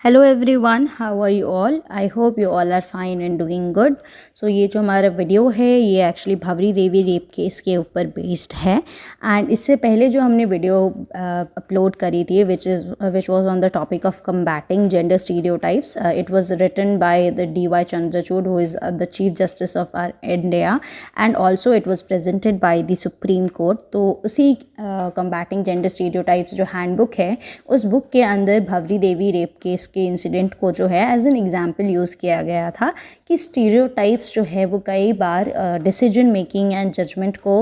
Hello everyone, how are you all? I hope you all are fine and doing good. So ये जो हमारा video है ये actually Bhanwari Devi rape case के ऊपर बेस्ड है। एंड इससे पहले जो हमने वीडियो अपलोड करी थी which was on the topic of combating gender stereotypes, it was written by the D.Y. Chandrachud, who is the chief justice of our India, and also it was presented by the supreme court. तो उसी combating gender stereotypes जो handbook है, उस book के अंदर Bhanwari Devi rape case के incident को जो है एज एन एग्जाम्पल यूज़ किया गया था कि स्टीरियोटाइप्स जो है वो कई बार डिसीजन मेकिंग एंड जजमेंट को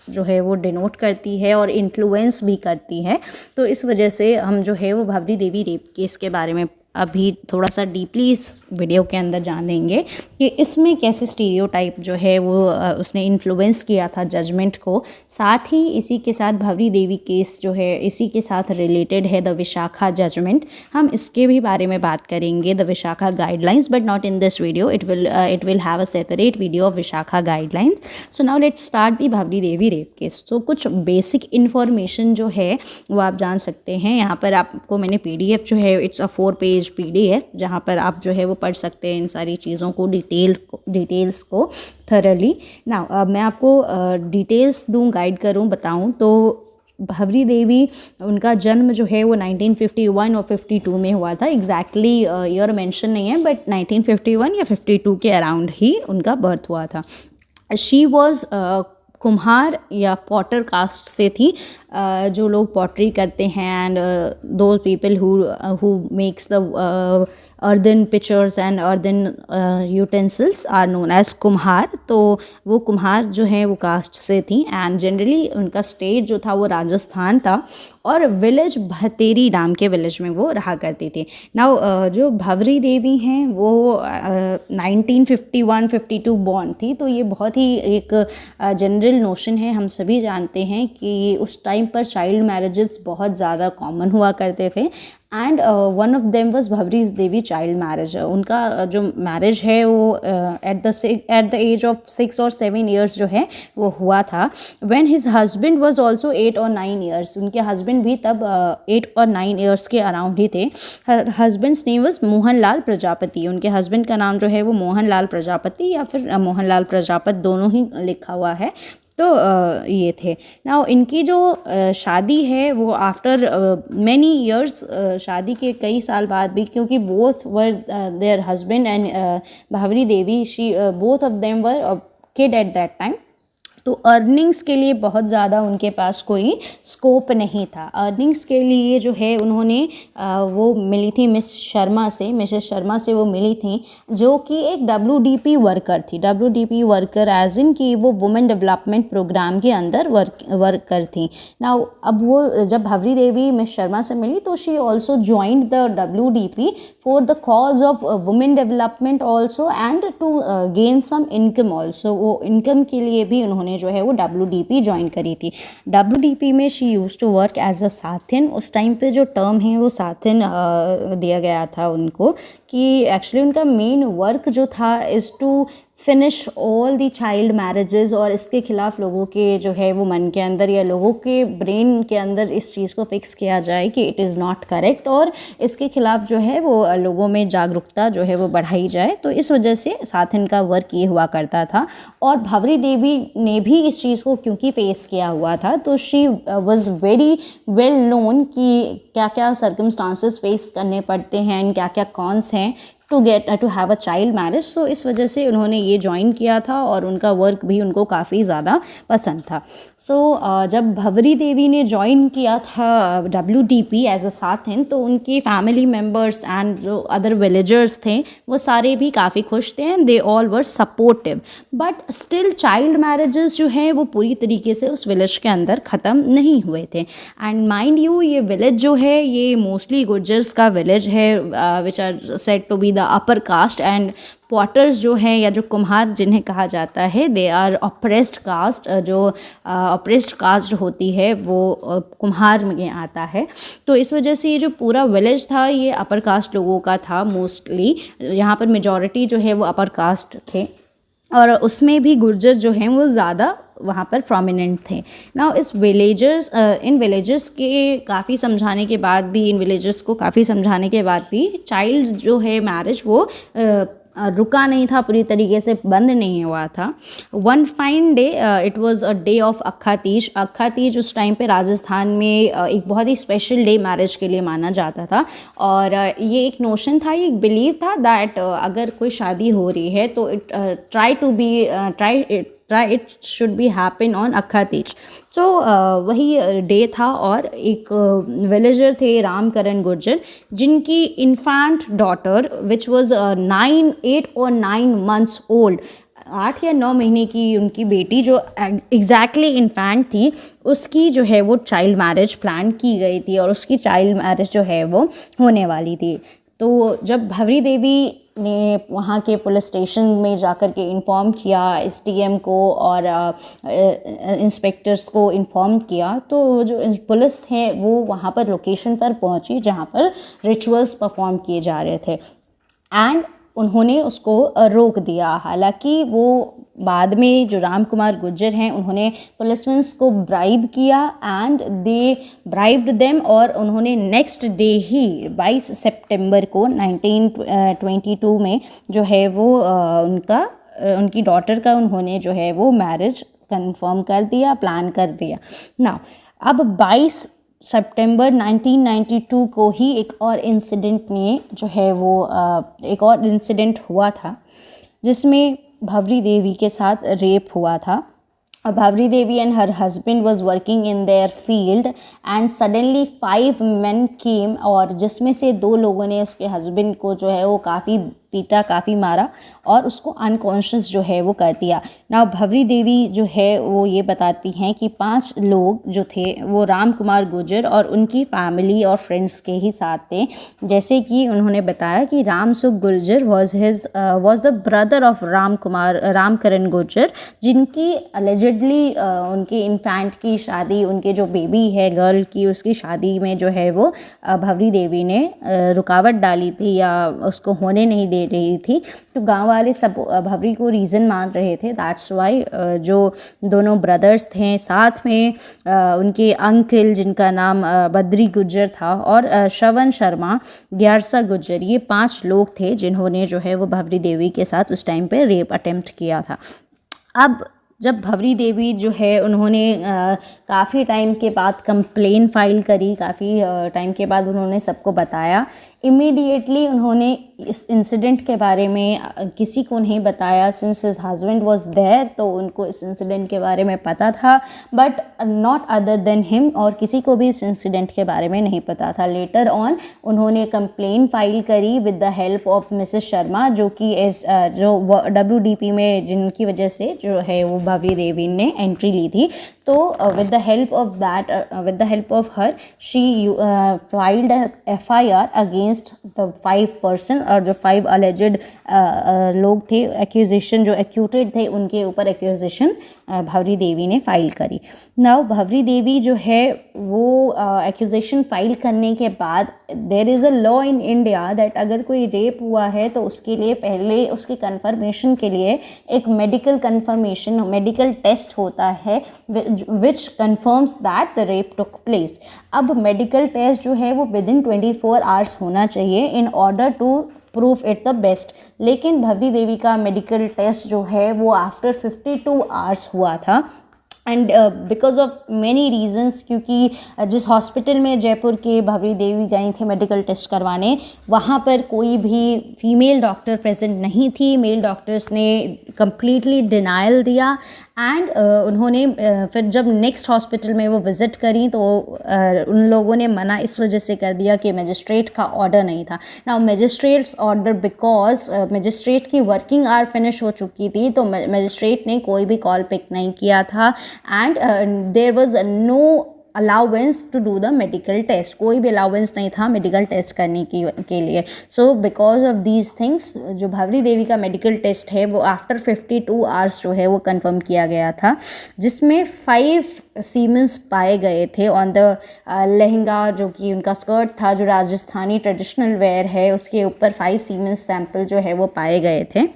जो है वो डिनोट करती है और इन्फ्लुएंस भी करती है। तो इस वजह से हम जो है वो भवरी देवी रेप केस के बारे में अभी थोड़ा सा डीपली इस वीडियो के अंदर जानेंगे कि इसमें कैसे स्टीरियोटाइप जो है वो उसने इन्फ्लुएंस किया था जजमेंट को। साथ ही इसी के साथ भवरी देवी केस जो है इसी के साथ रिलेटेड है द विशाखा जजमेंट। हम इसके भी बारे में बात करेंगे, the Vishakha guidelines, but not in this video. It will have a separate video of Vishakha guidelines. So now let's start the Bhavari Devi rape case. तो कुछ बेसिक इन्फॉर्मेशन जो है वो आप जान सकते हैं। यहाँ पर आपको मैंने PDF जो है इट्स अ 4 पेज PDF जहाँ पर आप जो है वो पढ़ सकते हैं इन सारी चीज़ों को डिटेल्स को थरली। ना अब मैं आपको डिटेल्स दूँ, गाइड करूँ, बताऊँ तो भवरी देवी, उनका जन्म जो है वो 1951 और 52 में हुआ था। एग्जैक्टली ईयर मेंशन नहीं है, बट 1951 या 52 के अराउंड ही उनका बर्थ हुआ था। शी वॉज कुम्हार या पॉटर कास्ट से थी, जो लोग पॉटरी करते हैं एंड दो people who makes the earthen pitchers and earthen utensils are known as Kumhar. तो वो कुम्हार जो है वो कास्ट से थी एंड जनरली उनका स्टेट जो था वो राजस्थान था और विलेज भतेरी नाम के विलेज में वो रहा करती थी। नाउ जो भवरी देवी हैं वो 1951-52 बॉर्न थी। तो ये बहुत ही एक जनरल नोशन है, हम सभी जानते हैं कि उस टाइम पर चाइल्ड मैरिजेस बहुत ज़्यादा कॉमन हुआ करते थे and one of them was Bhavari Devi child marriage. उनका जो मैरिज है वो एट द एज ऑफ 6 और 7 ईयर्स जो है वो हुआ था। When his husband was also 8 और 9 ईयर्स, उनके हस्बैंड भी तब 8 और 9 ईयर्स के अराउंड ही थे। Husband's name was Mohanlal Prajapati. उनके हस्बैंड का नाम जो है वो मोहनलाल प्रजापति या फिर मोहनलाल प्रजापत दोनों ही लिखा हुआ है। तो ये थे। नाउ इनकी जो शादी है वो आफ्टर मैनी ईयर्स, शादी के कई साल बाद भी, क्योंकि both were there husband and Bhavari Devi, she both of them were kid at that time. तो अर्निंग्स के लिए बहुत ज़्यादा उनके पास कोई स्कोप नहीं था। अर्निंग्स के लिए जो है उन्होंने वो मिली थी मिसेस शर्मा से वो मिली थी, जो कि एक WDP वर्कर थी। WDP वर्कर एज इन कि वो वुमेन डेवलपमेंट प्रोग्राम के अंदर वर्कर थी। ना अब वो जब भवरी देवी मिस शर्मा से मिली तो she also joined the WDP for the cause of women development also and to gain some income also. वो इनकम के लिए भी उन्होंने जो है वो WDP ज्वाइन करी थी। WDP में she use to work as a saathin. उस टाइम पे जो टर्म है वो साथिन दिया गया था उनको, कि एक्चुअली उनका मेन वर्क जो था is to finish all the child marriages. और इसके खिलाफ लोगों के जो है वो मन के अंदर या लोगों के ब्रेन के अंदर इस चीज़ को फिक्स किया जाए कि इट इज़ नॉट करेक्ट, और इसके खिलाफ जो है वो लोगों में जागरूकता जो है वो बढ़ाई जाए। तो इस वजह से साथ इनका वर्क ये हुआ करता था। और भवरी देवी ने भी इस चीज़ को क्योंकि फेस किया हुआ था, तो she was very well known कि क्या क्या सर्कमस्टांसेस फेस करने पड़ते हैं एंड क्या क्या कॉन्स हैं to have a child marriage. So इस वजह से उन्होंने ये ज्वाइन किया था और उनका वर्क भी उनको काफ़ी ज़्यादा पसंद था। सो जब भवरी देवी ने ज्वाइन किया था WDP एज अ साथिन, तो उनकी फैमिली मेम्बर्स एंड जो अदर विलेजर्स थे वो सारे भी काफ़ी खुश थे and they all were supportive. But still child marriages जो हैं वो पूरी तरीके से उस विलेज के अंदर ख़त्म नहीं हुए थे। एंड माइंड यू, ये विलेज जो है ये मोस्टली गुर्जर्स का विलेज है, which are said to be the upper caste, and potters जो हैं या जो कुम्हार जिन्हें कहा जाता है, दे आर ऑप्रेस्ड कास्ट। जो ऑप्रेस्ड कास्ट होती है वो कुम्हार में आता है। तो इस वजह से ये जो पूरा विलेज था ये अपर कास्ट लोगों का था मोस्टली। यहाँ पर मेजॉरिटी जो है वो अपर कास्ट थे। और उसमें भी गुर्जर जो हैं वो ज़्यादा वहाँ पर प्रोमिनेंट थे ना। इन विलेजर्स के काफ़ी समझाने के बाद भी, इन विलेजर्स को काफ़ी समझाने के बाद भी चाइल्ड जो है मैरिज वो रुका नहीं था, पूरी तरीके से बंद नहीं हुआ था। One fine day, it was a day of Akha Teej. Akha Teej उस टाइम पे राजस्थान में एक बहुत ही स्पेशल डे मैरिज के लिए माना जाता था। और ये एक नोशन था, ये एक बिलीव था दैट अगर कोई शादी हो रही है तो it should be happen on Akha Teej. So वही डे था और एक विलेजर थे रामकरण गुर्जर, जिनकी इन्फेंट डॉटर विच वॉज 8 और 9 months ओल्ड, 8 या 9 महीने की उनकी बेटी जो एग्जैक्टली इन्फेंट थी, उसकी जो है वो चाइल्ड मैरिज प्लान की गई थी और उसकी चाइल्ड मैरिज जो है वो होने वाली थी। तो जब भवरी देवी ने वहाँ के पुलिस स्टेशन में जाकर के इन्फॉर्म किया, एसडीएम को और इंस्पेक्टर्स को इन्फॉर्म किया, तो जो पुलिस थे वो वहाँ पर लोकेशन पर पहुँची जहाँ पर रिचुअल्स परफॉर्म किए जा रहे थे एंड उन्होंने उसको रोक दिया। हालांकि वो बाद में जो राम कुमार गुर्जर हैं उन्होंने पुलिसमैन्स को ब्राइब किया एंड दे ब्राइब्ड देम, और उन्होंने नेक्स्ट डे ही 22 सितंबर को 1922 में जो है वो उनकी डॉटर का उन्होंने जो है वो मैरिज कंफर्म कर दिया, प्लान कर दिया ना। अब 22 सितंबर 1992 को ही एक और इंसिडेंट ने जो है वो एक और इंसिडेंट हुआ था जिसमें भवरी देवी के साथ रेप हुआ था। Bhavri Devi and her husband was working in their field and suddenly 5 men came, और जिसमें से 2 लोगों ने उसके हस्बैंड को जो है वो काफ़ी पीटा, काफ़ी मारा और उसको अनकॉन्शियस जो है वो कर दिया ना। भवरी देवी जो है वो ये बताती हैं कि 5 लोग जो थे वो राम कुमार गुर्जर और उनकी फैमिली और फ्रेंड्स के ही साथ थे। जैसे कि उन्होंने बताया कि राम सुख Gurjar was the brother of Ramkaran Gurjar, जिनकी अलेजेडली उनके इन्फेंट की शादी, उनके जो बेबी है गर्ल की, उसकी शादी में जो है वो भवरी देवी ने रुकावट डाली थी या उसको होने नहीं दे रही थी। तो गांव वाले सब भवरी को रीज़न मान रहे थे। दैट्स वाई जो दोनों ब्रदर्स थे साथ में उनके अंकल जिनका नाम बद्री गुर्जर था और श्रवण शर्मा, ग्यारसा गुर्जर, ये 5 लोग थे जिन्होंने जो है वो भवरी देवी के साथ उस टाइम पे रेप अटेम्प्ट किया था। अब जब भवरी देवी जो है उन्होंने काफ़ी टाइम के बाद कंप्लेन फाइल करी, काफ़ी टाइम के बाद उन्होंने सबको बताया। इमीडिएटली उन्होंने इस इंसिडेंट के बारे में किसी को नहीं बताया, since his husband was there, तो उनको इस इंसिडेंट के बारे में पता था, but not other than him, और किसी को भी इस इंसिडेंट के बारे में नहीं पता था। लेटर ऑन उन्होंने कंप्लेन फाइल करी with the help of Mrs Sharma, जो कि जो WDP में जिनकी वजह से जो है वो भवरी देवी ने एंट्री ली थी। तो with the help of her she filed FIR against the 5 person, और जो 5 अलेजेड लोग थे, एक्यूजेशन जो एक्यूटेड थे, उनके ऊपर एक्यूजेशन भवरी देवी ने फाइल करी। नाउ भवरी देवी जो है वो एक्यूजेशन फाइल करने के बाद there is a law in India that अगर कोई रेप हुआ है तो उसके लिए पहले उसके कन्फर्मेशन के लिए एक मेडिकल टेस्ट होता है which confirms that the rape took place। अब मेडिकल टेस्ट जो है वो विदिन 24 आवर्स होना चाहिए in order to proof it the best. लेकिन भवरी देवी का मेडिकल टेस्ट जो है वो आफ्टर 52 आवर्स हुआ था। And because of many reasons, क्योंकि जिस हॉस्पिटल में जयपुर के भवरी देवी गई थी मेडिकल टेस्ट करवाने, वहाँ पर कोई भी फीमेल डॉक्टर प्रेजेंट नहीं थी। मेल डॉक्टर्स ने कम्प्लीटली डिनायल दिया एंड उन्होंने फिर जब नेक्स्ट हॉस्पिटल में वो विज़िट करी तो उन लोगों ने मना इस वजह से कर दिया कि मजिस्ट्रेट का ऑर्डर नहीं था। Now magistrates order, because magistrate की वर्किंग आवर फिनिश हो चुकी थी, तो मजिस्ट्रेट ने कोई भी कॉल पिक नहीं किया था and there was no allowance to do the medical test, कोई भी अलाउंस नहीं था मेडिकल टेस्ट करने के लिए। So because of these things जो भवरी देवी का मेडिकल टेस्ट है वो आफ्टर 52 आवर्स जो है वो कंफर्म किया गया था, जिसमें 5 सीमेंस पाए गए थे ऑन द लहंगा, जो कि उनका स्कर्ट था जो राजस्थानी ट्रेडिशनल वेयर है, उसके ऊपर 5 सीमेंस सैंपल जो है वो पाए गए थे।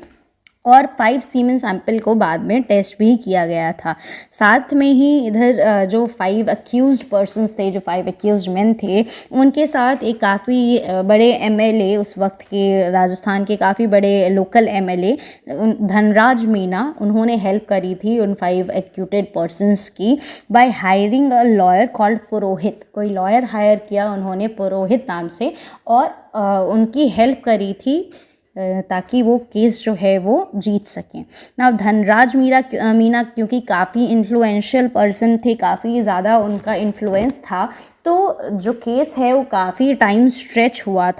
और 5 सीमेन सैंपल को बाद में टेस्ट भी किया गया था। साथ में ही इधर जो 5 अक्यूज्ड पर्सन्स थे, जो 5 अक्यूज्ड मेन थे, उनके साथ एक काफ़ी बड़े एमएलए, उस वक्त के राजस्थान के काफ़ी बड़े लोकल एमएलए धनराज मीना, उन्होंने हेल्प करी थी उन 5 एक्यूटेड पर्सन्स की by hiring a lawyer called Purohit. कोई लॉयर हायर किया उन्होंने पुरोहित नाम से, और उनकी हेल्प करी थी ताकि वो केस जो है वो जीत सकें। ना धनराज मीना क्योंकि काफ़ी इन्फ्लुएंशियल पर्सन थे, काफ़ी ज़्यादा उनका इन्फ्लुएंस था, तो जो केस है वो काफ़ी टाइम स्ट्रेच हुआ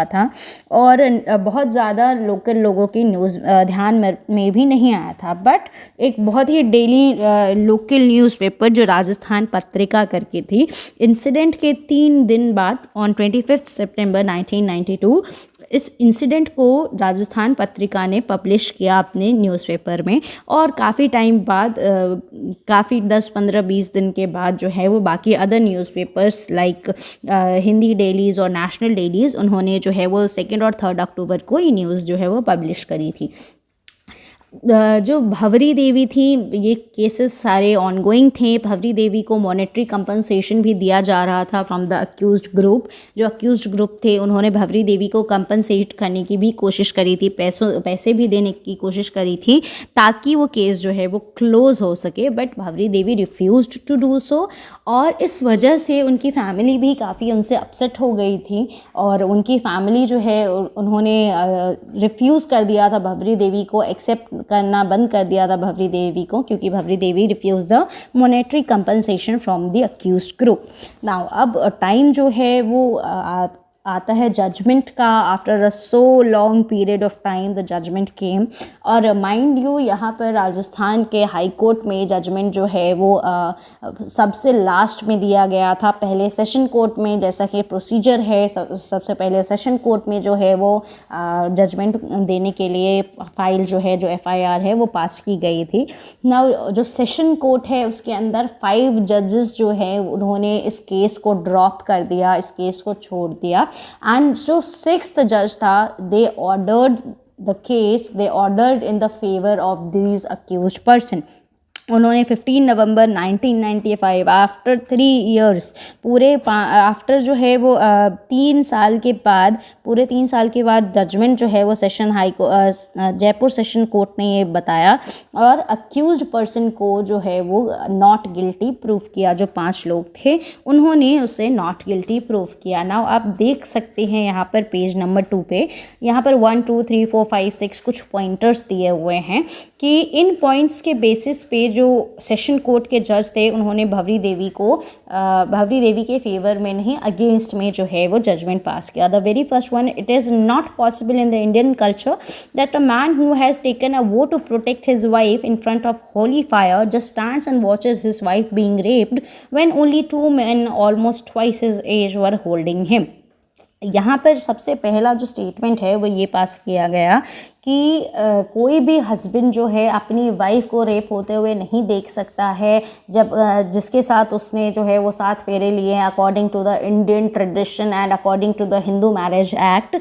था और बहुत ज़्यादा लोकल लोगों की न्यूज़ ध्यान में भी नहीं आया था। बट एक बहुत ही डेली लोकल न्यूज़पेपर जो राजस्थान पत्रिका करके थी, इंसिडेंट के 3 दिन बाद ऑन 25 सितंबर 1992 इस इंसिडेंट को राजस्थान पत्रिका ने पब्लिश किया अपने न्यूज़पेपर में, और काफ़ी टाइम बाद काफ़ी 10-15-20 दिन के बाद जो है वो बाकी अदर न्यूज़पेपर्स लाइक हिंदी डेलीज़ और नेशनल डेलीज़, उन्होंने जो है वो 2 और 3 अक्टूबर को ये न्यूज़ जो है वो पब्लिश करी थी। जो भंवरी देवी थी, ये केसेस सारे ऑनगोइंग थे। भंवरी देवी को मॉनेटरी कंपनसेशन भी दिया जा रहा था फ्रॉम द अक्यूज्ड ग्रुप। जो अक्यूज्ड ग्रुप थे उन्होंने भंवरी देवी को कंपनसेट करने की भी कोशिश करी थी, पैसे भी देने की कोशिश करी थी ताकि वो केस जो है वो क्लोज़ हो सके, but Bhanwari Devi refused to do so, और इस वजह से उनकी फैमिली भी काफ़ी उनसे अपसेट हो गई थी, और उनकी फैमिली जो है उन्होंने रिफ्यूज़ कर दिया था भंवरी देवी को, एक्सेप्ट करना बंद कर दिया था भंवरी देवी को, क्योंकि Bhanwari Devi refuse the monetary compensation from the accused group. Now अब टाइम जो है वो आता है जजमेंट का। After a so long period of time the judgment came, और माइंड यू यहाँ पर राजस्थान के हाई कोर्ट में जजमेंट जो है वो सबसे लास्ट में दिया गया था। पहले सेशन कोर्ट में, जैसा कि प्रोसीजर है, सबसे पहले सेशन कोर्ट में जो है वो जजमेंट देने के लिए फाइल जो है, जो एफआईआर है वो पास की गई थी। नाउ जो सेशन कोर्ट है उसके अंदर 5 जजेस जो है उन्होंने इस केस को ड्रॉप कर दिया, इस केस को छोड़ दिया, एंड जो 6th जज था, they ordered in the favour of these accused person. उन्होंने 15 नवंबर 1995 आफ्टर 3 ईयर्स, आफ्टर जो है वो 3 साल के बाद, पूरे 3 साल के बाद जजमेंट जो है वो जयपुर सेशन कोर्ट ने ये बताया, और अक्यूज्ड पर्सन को जो है वो नॉट गिल्टी प्रूफ किया। जो 5 लोग थे उन्होंने उसे नॉट गिल्टी प्रूफ किया। नाउ आप देख सकते हैं यहाँ पर पेज नंबर 2 पे, यहाँ पर 1 2 3 4 5 6 कुछ पॉइंटर्स दिए हुए हैं कि इन पॉइंट्स के बेसिस पे जो सेशन कोर्ट के जज थे उन्होंने भंवरी देवी के फेवर में नहीं, अगेंस्ट में जो है वो जजमेंट पास किया। The very first one, it is not possible in the Indian culture that a man who has taken a vote to protect his wife in front of holy fire just stands and watches his wife being raped when only 2 men almost twice his age were holding him. यहाँ पर सबसे पहला जो statement है वो ये पास किया गया कि कोई भी हस्बैंड जो है अपनी वाइफ को रेप होते हुए नहीं देख सकता है, जब जिसके साथ उसने जो है वो 7 फेरे लिए हैं according to the Indian tradition and according to the Hindu marriage act.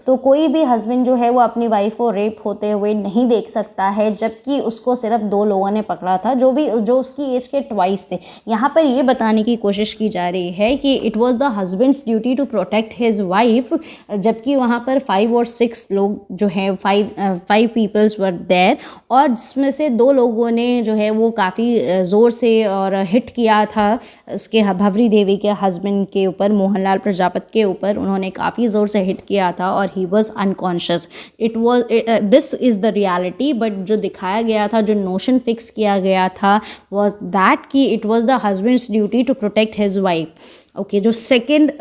तो कोई भी हस्बैंड जो है वो अपनी वाइफ को रेप होते हुए नहीं देख सकता है, जबकि उसको सिर्फ 2 लोगों ने पकड़ा था जो उसकी एज के ट्वाइस थे। यहाँ पर ये बताने की कोशिश की जा रही है कि it was the husband's duty to protect his wife, जबकि वहाँ पर 5 और 6 लोग जो हैं 5 पीपल्स वर देयर, और जिसमें से 2 लोगों ने जो है वो काफ़ी ज़ोर से और हिट किया था उसके भंवरी देवी के हस्बैंड के ऊपर, मोहनलाल प्रजापति के ऊपर। उन्होंने काफ़ी ज़ोर से हिट किया था और he was unconscious. This is the reality, but जो दिखाया गया था, जो नोशन फिक्स किया गया था वॉज दैट कि it was the husband's duty to protect his wife. Okay, जो सेकंड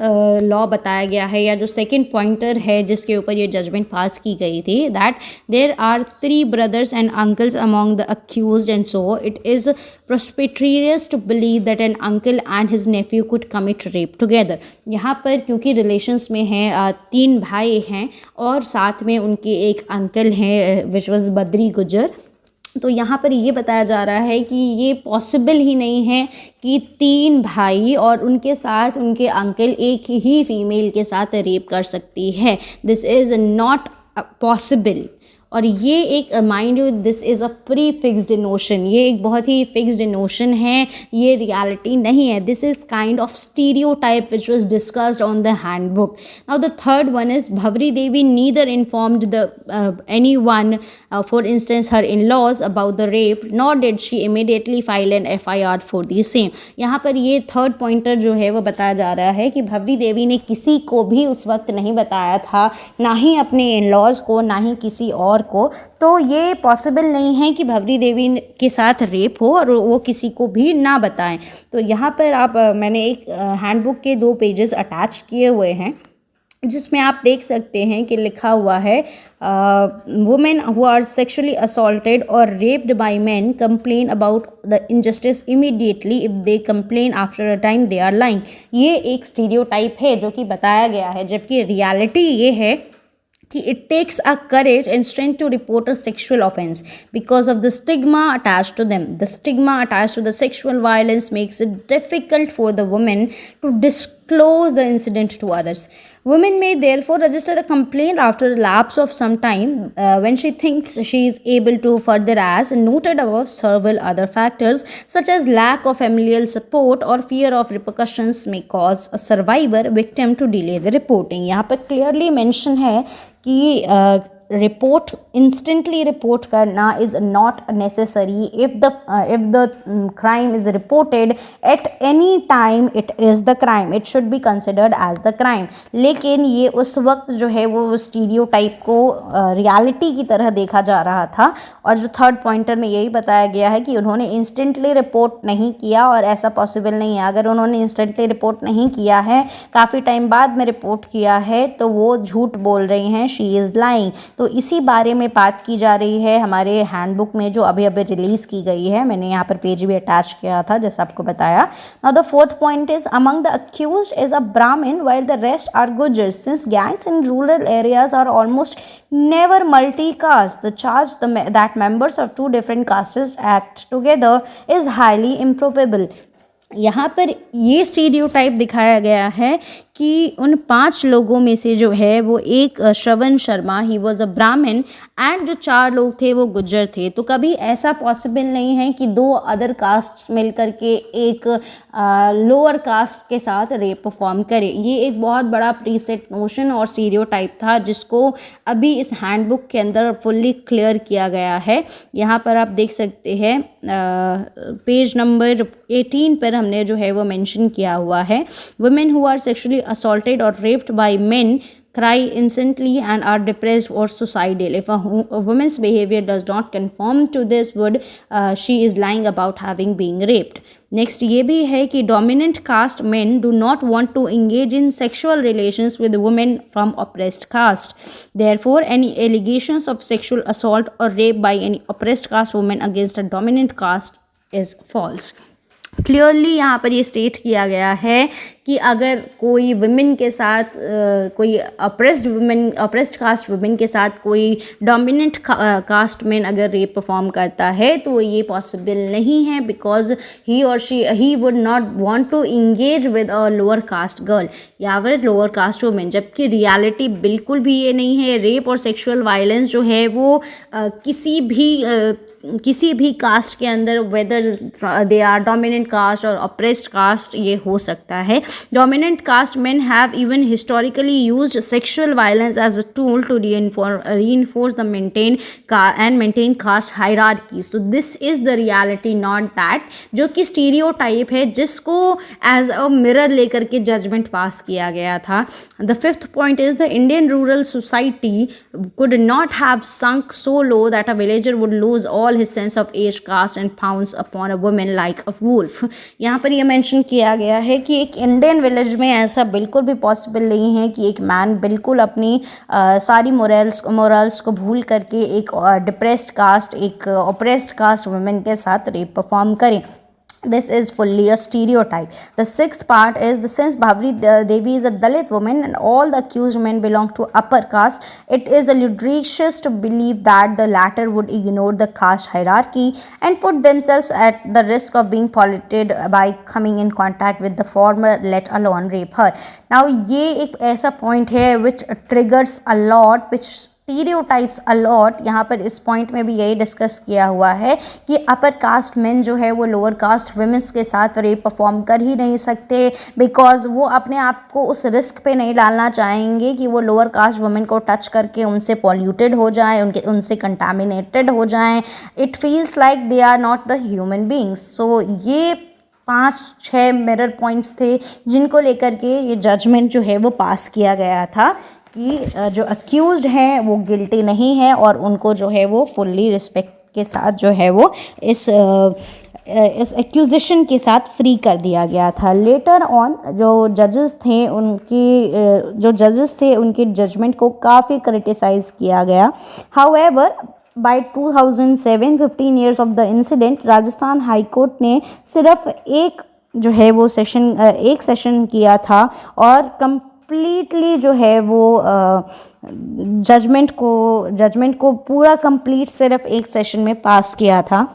लॉ बताया गया है या जो सेकंड पॉइंटर है जिसके ऊपर ये जजमेंट पास की गई थी, that there are 3 brothers and uncles among the accused, and so it is prosperous to believe that an uncle and his nephew could commit rape together। यहाँ पर क्योंकि रिलेशंस में हैं 3 भाई हैं और साथ में उनके एक अंकल हैं विच वॉज बद्री गुजर, तो यहाँ पर ये बताया जा रहा है कि ये पॉसिबल ही नहीं है कि 3 भाई और उनके साथ उनके अंकल एक ही फीमेल के साथ रेप कर सकती है। This is not possible. और ये एक mind you this is a pre fixed notion, ये एक बहुत ही फिक्स्ड नोशन है, ये रियलिटी नहीं है. This is kind of stereotype which was discussed on the handbook. Now the third one is Bhanwari Devi neither informed the anyone, for instance her in laws about the rape, nor did she immediately file an FIR for the same. यहाँ पर ये third pointer जो है वो बताया जा रहा है कि भवरी देवी ने किसी को भी उस वक्त नहीं बताया था, ना ही अपने इन लॉज को, ना ही किसी और को. तो ये पॉसिबल नहीं है कि भवरी देवी के साथ रेप हो और वो किसी को भी ना बताएं. तो यहाँ पर आप मैंने एक हैंडबुक के 2 पेजेस अटैच किए हुए हैं जिसमें आप देख सकते हैं कि लिखा हुआ है women who are sexually assaulted और raped by man complain about the injustice immediately, if they complain after a time they are lying. ये एक स्टीरियोटाइप है जो कि बताया गया है, जबकि रियलिटी ये है कि it takes a courage and strength to report a sexual offense because of the stigma attached to them. The stigma attached to the sexual violence makes it difficult for the woman to disclose the incident to others. Women may therefore register a complaint after a lapse of some time when she thinks she is able to. Further, as noted above, several other factors such as lack of familial support or fear of repercussions may cause a survivor victim to delay the reporting. यहाँ पर clearly mention है कि report instantly report करना is not necessary. If the crime is reported at any time it is the crime, it should be considered as the crime. लेकिन ये उस वक्त जो है वो स्टीरियोटाइप को रियलिटी की तरह देखा जा रहा था. और जो थर्ड पॉइंटर में यही बताया गया है कि उन्होंने इंस्टेंटली रिपोर्ट नहीं किया और ऐसा पॉसिबल नहीं है. अगर उन्होंने इंस्टेंटली रिपोर्ट नहीं किया है, काफ़ी टाइम बाद में रिपोर्ट किया है, तो वो झूठ बोल रही हैं, शी इज़ लाइंग. तो इसी बारे में बात की जा रही है हमारे हैंडबुक में जो अभी अभी रिलीज़ की गई है. मैंने यहाँ पर पेज भी अटैच किया था जैसा आपको बताया. Now the fourth point is among the accused is a Brahmin while the rest are Gujjars. Since gangs in rural areas are almost never multicast, the charge that members of 2 different castes act together is highly improbable. यहाँ पर ये stereotype दिखाया गया है कि उन 5 लोगों में से जो है वो एक श्रवण शर्मा, ही वॉज अ ब्राह्मण, एंड जो 4 लोग थे वो गुज्जर थे. तो कभी ऐसा पॉसिबल नहीं है कि 2 अदर कास्ट्स मिल कर के एक लोअर कास्ट के साथ रेप परफॉर्म करे. ये एक बहुत बड़ा प्रीसेट नोशन और स्टीरियोटाइप था जिसको अभी इस हैंडबुक के अंदर फुल्ली क्लियर किया गया है. यहाँ पर आप देख सकते हैं पेज नंबर 18 पर हमने जो है वो मेंशन किया हुआ है. Women who are sexually assaulted or raped by men cry incessantly and are depressed or suicidal. If a woman's behavior does not conform to this would she is lying about having been raped. Next ये भी है कि dominant caste men do not want to engage in sexual relations with women from oppressed caste. Therefore, any allegations of sexual assault or rape by any oppressed caste woman against a dominant caste is false. Clearly यहाँ पर ये state किया गया है कि अगर कोई women के साथ कोई अप्रेस्ड कास्ट वुमेन के साथ कोई डोमिनेंट कास्ट मैन अगर रेप परफॉर्म करता है तो ये पॉसिबल नहीं है, बिकॉज ही और he would not want to engage with a lower caste girl या फिर लोअर कास्ट वुमेन. जबकि रियलिटी बिल्कुल भी ये नहीं है. रेप और सेक्सुअल वायलेंस जो है वो किसी भी कास्ट के अंदर, whether they are dominant caste और अप्रेस्ड कास्ट, ये हो सकता है. Dominant caste men have even historically used sexual violence as a tool to reinforce the maintain caste hierarchies. So this is the reality, not that, जो कि stereotype है जिसको as a mirror लेकर के judgment पास किया गया था. The fifth point is the Indian rural society could not have sunk so low that a villager would lose all his sense of age, caste and pounce upon a woman like a wolf. यहाँ पर ये mention किया गया है कि एक Indian village में ऐसा बिल्कुल भी पॉसिबल नहीं है कि एक मैन बिल्कुल अपनी सारी मोरल्स को भूल करके एक डिप्रेस्ड कास्ट, एक ऑप्रेस्ड कास्ट वुमेन के साथ रेप परफॉर्म करे. This is fully a stereotype. The sixth part is, since Bhavri Devi is a Dalit woman and all the accused men belong to upper caste, it is ludicrous to believe that the latter would ignore the caste hierarchy and put themselves at the risk of being polluted by coming in contact with the former, let alone rape her. Now ये एक ऐसा point है which triggers a lot, which stereotypes a lot. यहाँ पर इस point में भी यही डिस्कस किया हुआ है कि अपर कास्ट मेन जो है वो लोअर कास्ट वुमेन्स के साथ रेप परफॉर्म कर ही नहीं सकते, बिकॉज वो अपने आप को उस रिस्क पे नहीं डालना चाहेंगे कि वो लोअर कास्ट वुमेन को टच करके उनसे पॉल्यूटेड हो जाए, उनसे कंटामिनेटेड हो जाएं। It feels like they are not the human beings. So ये 5-6 मिरर पॉइंट्स थे जिनको लेकर के ये जजमेंट जो है वो पास किया गया था कि जो अक्यूज्ड हैं वो गिल्टी नहीं है और उनको जो है वो फुल्ली रिस्पेक्ट के साथ जो है वो इस एक्यूजेशन के साथ फ्री कर दिया गया था। लेटर ऑन जो जजेस थे उनके जजमेंट को काफ़ी क्रिटिसाइज़ किया गया। However by 2007, 15 years of the incident, Rajasthan high court ने सिर्फ एक सेशन किया था और कंप्लीटली जो है वो जजमेंट को पूरा कंप्लीट सिर्फ एक सेशन में पास किया था।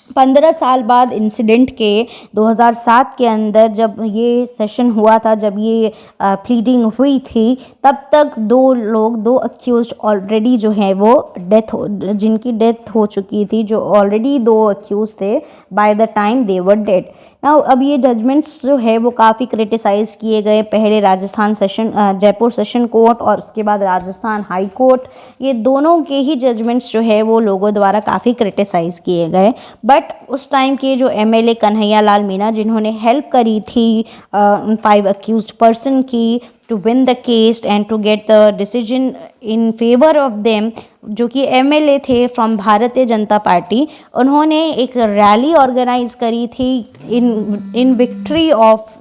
15 साल बाद इंसिडेंट के 2007 के अंदर जब ये सेशन हुआ था, जब ये प्लीडिंग हुई थी, तब तक दो अक्यूज्ड ऑलरेडी जो है वो जिनकी डेथ हो चुकी थी, जो ऑलरेडी 2 अक्यूज थे by the time they were dead. Now अब ये जजमेंट्स जो है वो काफ़ी क्रिटिसाइज़ किए गए, पहले जयपुर सेशन कोर्ट और उसके बाद राजस्थान हाई कोर्ट, ये दोनों के ही जजमेंट्स जो है वो लोगों द्वारा काफ़ी क्रिटिसाइज़ किए गए। बट उस टाइम के जो एमएलए कन्हैया लाल मीणा, जिन्होंने हेल्प करी थी 5 अक्यूज्ड पर्सन की to win the case and to get the decision in favour of them, जो कि एमएलए थे फ्रॉम भारतीय जनता पार्टी, उन्होंने एक रैली ऑर्गेनाइज करी थी इन विक्ट्री ऑफ